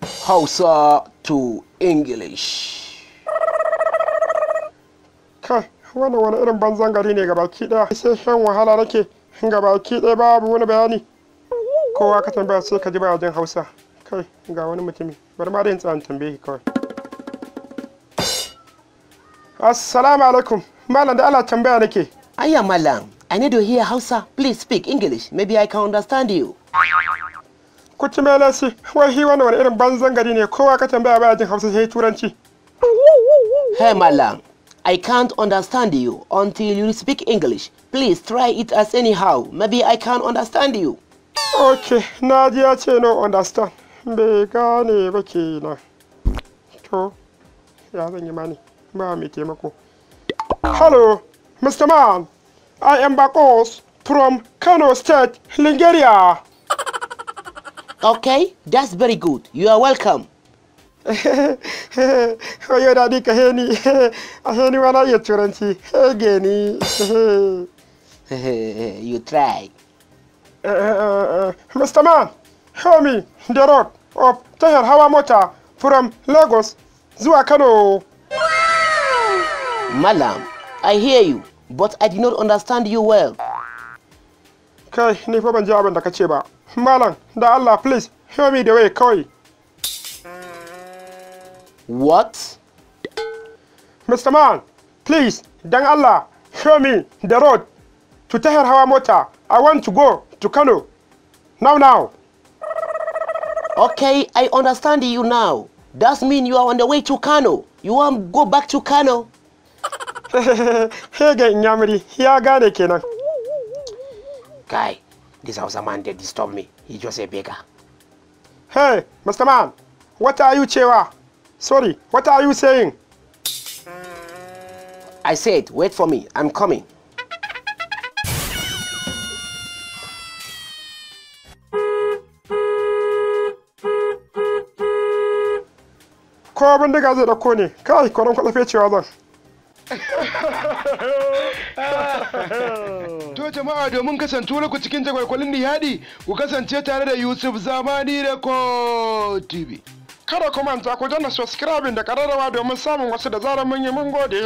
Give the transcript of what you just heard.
Hausa to English. Kai, wannan wani irin banzan gari ne gabaki ɗaya. Sai shan wahala nake gabaki ɗaya babu wani bayani. Kowa ka tambaya sai ka ji ba jin Hausa. Kai, ga wani mutumi. Bari ma da yin tsayin tambaye kawai. Assalamu alaikum. Malam da Allah tambaya nake. Aya Malam, I need to hear Hausa. Please speak English. Maybe I can understand you. Kuci mai lasi, wai shi wani irin banzan gari ne kowa ka tambaya baya jin Hausa sai Turanci. Hey Malam, I can't understand you until you speak English. Please try it as anyhow. Maybe I can understand you. Okay, na ji ya ce no understand. Bai gane ba kenan. To, ya zan yi mani, ba mai taimako. Hello, Mr. Man. I am Bakos from Kano State, Nigeria. Okay, that's very good. You are welcome. Oyo dadi ka heni. Aheni wana iya Turanci. Geni. You try. Mr. Man, show me the road of Tahir Hawa Mota from Lagos zuwa Kano. Malam, I hear you, but I did not understand you well. Kai, ni fa ban ji abin da kace ba. Malam, da Allah please, show me the way kawai. What? Mr. Man, please, dan Allah, show me the road to Tahir Hawa Mota. I want to go to Kano. Now. Okay, I understand you now. That means you are on the way to Kano. You want to go back to Kano? Hege Nyamri, ya gane kenan. Guy, this Hausa man they disturb me. He just a beggar. Hey, Mr. Man, what are you cewa? Sorry, what are you saying? I said, wait for me. I'm coming. Ko abin da zai dauko ne, kai kwanan kwalafe cewa zan. To jama'a domin kasantuwar ku cikin jagwalkwalin nihadi ku kasance tare da Yusuf Zamani Record TV. Kada ku manta ku danna subscribing da kararrawa domin samun wasu da zarar mun yi mun gode.